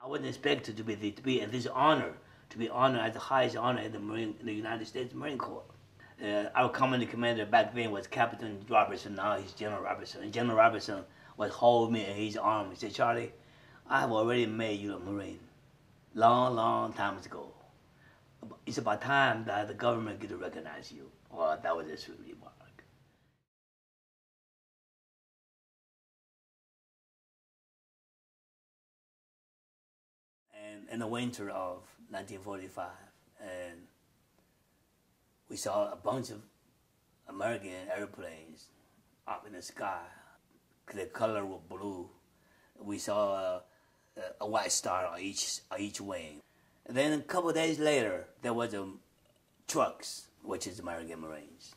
I wasn't expected to be at this honor, to be honored as the highest honor in the United States Marine Corps. Our company commander back then was Captain Robertson. Now he's General Robertson. And General Robertson would hold me in his arm. He said, "Charlie, I have already made you a Marine, long, long time ago. It's about time that the government get to recognize you." Well, that was a sweet remark. And in the winter of 1945, and we saw a bunch of American airplanes up in the sky. The color was blue. We saw a white star on each wing. And then a couple of days later, there was trucks, which is American Marines.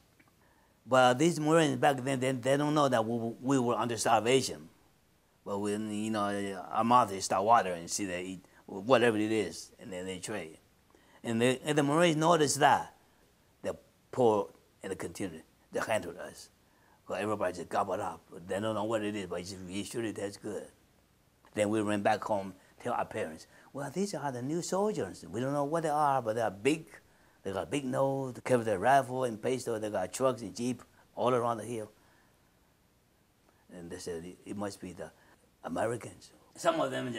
But these Marines back then, they don't know that we were under starvation. But when, you know, our mouths start watering and see they eat whatever it is, and then they trade. And the Marines noticed that. They poured and they continued. They handled us. Well, everybody just gobbled up. They don't know what it is, but you surely that's good. Then we ran back home, tell our parents, well, these are the new soldiers. We don't know what they are, but they are big. They got a big nose, they carry their rifle and pistol. They got trucks and jeep all around the hill. And they said it must be the Americans. Some of them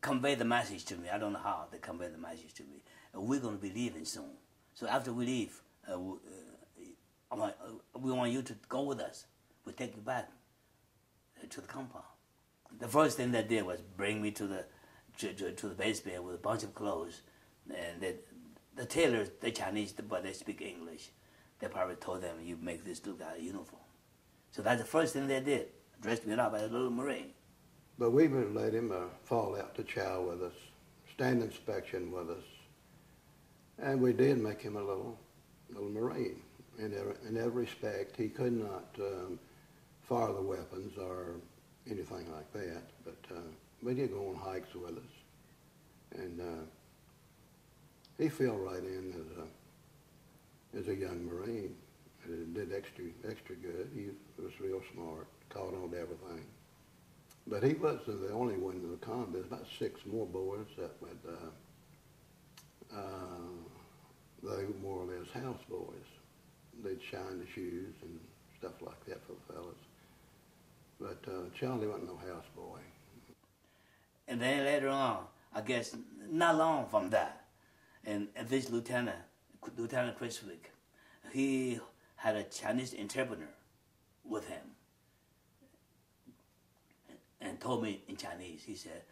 convey the message to me. I don't know how they convey the message to me. We're going to be leaving soon. So after we leave, we want you to go with us. We'll take you back to the compound. The first thing they did was bring me to the base bed with a bunch of clothes. And the tailors, they're Chinese, but they speak English. They probably told them, you make this look like a uniform. So that's the first thing they did, dressed me up as a little Marine. But we would let him fall out to chow with us, stand inspection with us. And we did make him a little Marine. In every respect, he could not fire the weapons or anything like that, but we did go on hikes with us. And he fell right in as a young Marine. And did extra good. He was real smart, caught on to everything. But he wasn't the only one in the combat. There's about 6 more boys that would, they were more or less house boys. They'd shine the shoes and stuff like that for the fellas. But Charlie wasn't no house boy. And then later on, I guess not long from that, and this Lieutenant Criswick, he had a Chinese interpreter with him and told me in Chinese, he said,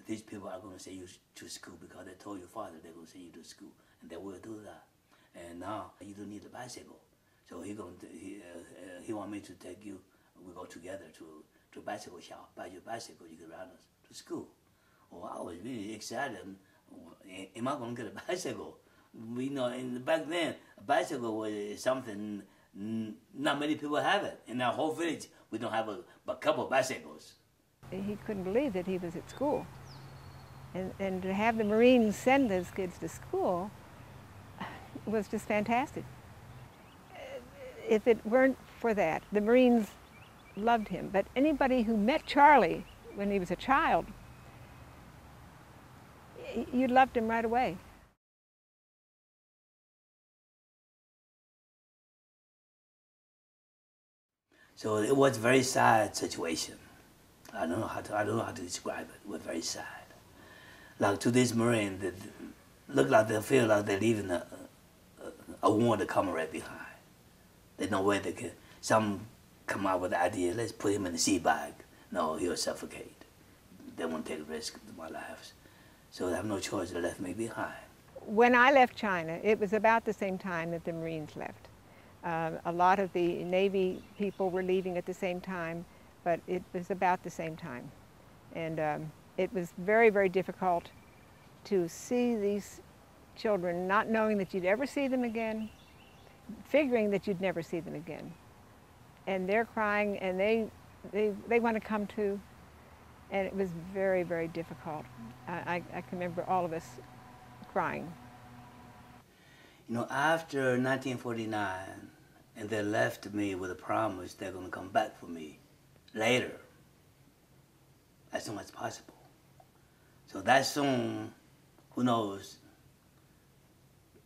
these people are going to send you to school because they told your father they're going to send you to school, and they will do that. And now you don't need a bicycle. So he want me to take you, we go together to a bicycle shop, buy you a bicycle, you can ride us to school. Well, I was really excited. Am I going to get a bicycle? We know, back then, a bicycle was something, not many people have it. In our whole village, we don't have a couple of bicycles. He couldn't believe that he was at school. And to have the Marines send those kids to school was just fantastic. If it weren't for that, the Marines loved him. But anybody who met Charlie when he was a child, you loved him right away. So it was a very sad situation. I don't know how to describe it. It was very sad. Like to this Marine, that look like they feel like they're leaving a wounded comrade behind. There's no way they can. Some come out with the idea, let's put him in a sea bag. No, he'll suffocate. They won't take a risk with my lives. So they have no choice, they left me behind. When I left China, it was about the same time that the Marines left. A lot of the Navy people were leaving at the same time, but it was about the same time. And it was very, very difficult to see these children not knowing that you'd ever see them again, figuring that you'd never see them again. And they're crying, and they want to come too. And it was very, very difficult. I can remember all of us crying. You know, after 1949, and they left me with a promise they're going to come back for me later, as soon as possible. So that soon, who knows,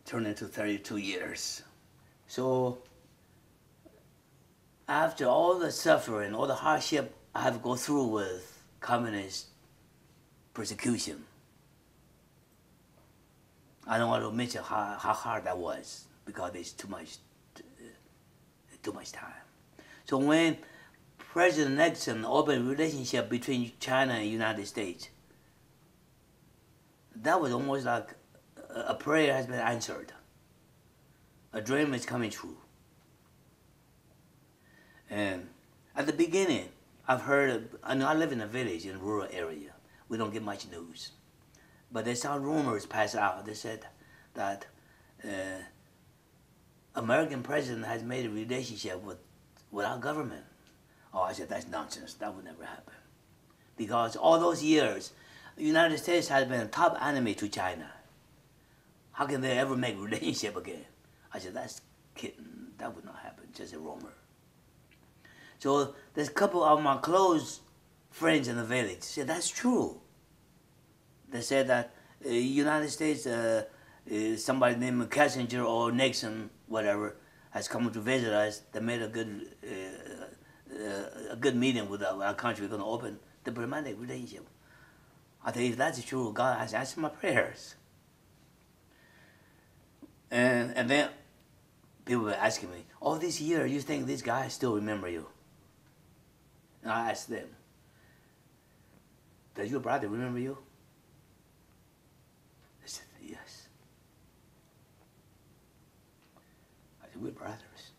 turned into 32 years. So after all the suffering, all the hardship I have to go through with communist persecution, I don't want to mention how hard that was because it's too much time. So when President Nixon opened a relationship between China and the United States, that was almost like a prayer has been answered. A dream is coming true. And at the beginning, I've heard, I live in a village in a rural area. We don't get much news. But there's some rumors passed out. They said that American president has made a relationship with our government. Oh, I said, that's nonsense. That would never happen. Because all those years, the United States has been a top enemy to China. How can they ever make a relationship again? I said, that's kidding. That would not happen, just a rumor. So there's a couple of my close friends in the village said, that's true. They said that United States, somebody named Kissinger or Nixon, whatever, has come to visit us. They made a good meeting with our country. We're going to open diplomatic relationship. I think if that's true, God has answered my prayers. And then people were asking me, all these years, you think these guys still remember you? And I asked them, does your brother remember you? They said, yes. I said, we're brothers.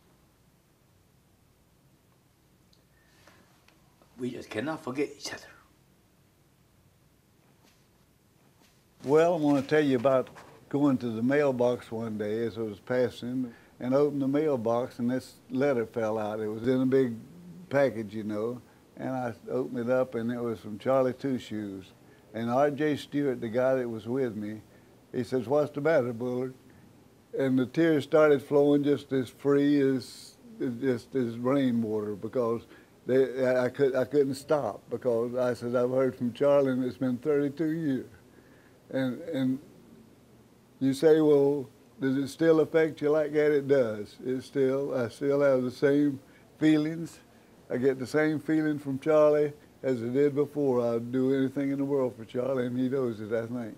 We just cannot forget each other. Well, I want to tell you about going to the mailbox one day as I was passing and opened the mailbox, and this letter fell out. It was in a big package, you know, and I opened it up, and it was from Charlie Two Shoes. And R.J. Stewart, the guy that was with me, he says, what's the matter, Bullard? And the tears started flowing just as free as rainwater, because I couldn't stop, because I said, I've heard from Charlie, and it's been 32 years. And you say, well, does it still affect you like that? It does. I still have the same feelings. I get the same feeling from Charlie as I did before. I'd do anything in the world for Charlie, and he knows it, I think.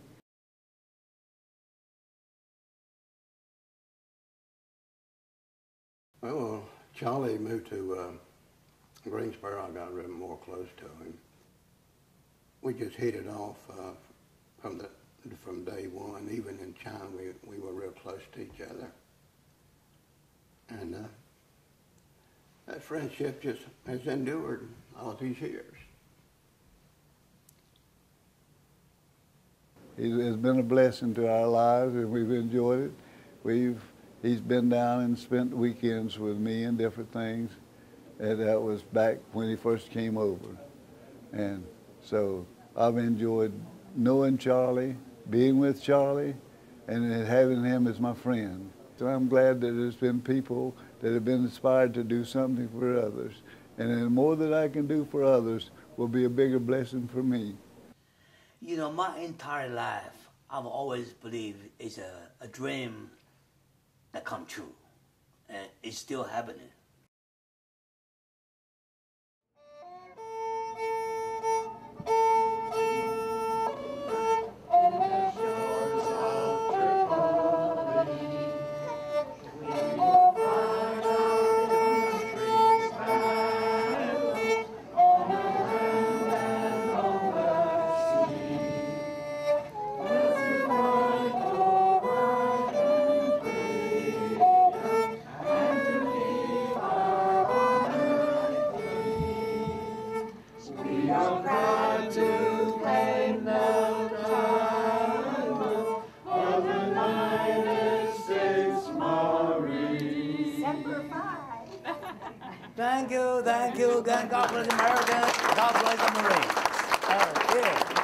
Well, Charlie moved to Greensboro. I got really more close to him. We just hit it off from day one. Even in China, we were real close to each other. And that friendship just has endured all these years. It's been a blessing to our lives, and we've enjoyed it. He's been down and spent weekends with me and different things. And that was back when he first came over. And so I've enjoyed knowing Charlie, being with Charlie, and having him as my friend. So I'm glad that there's been people that have been inspired to do something for others. And the more that I can do for others will be a bigger blessing for me. You know, my entire life, I've always believed it's a dream that come true. And it's still happening. Thank you. God bless America. God bless the Marines. Yeah.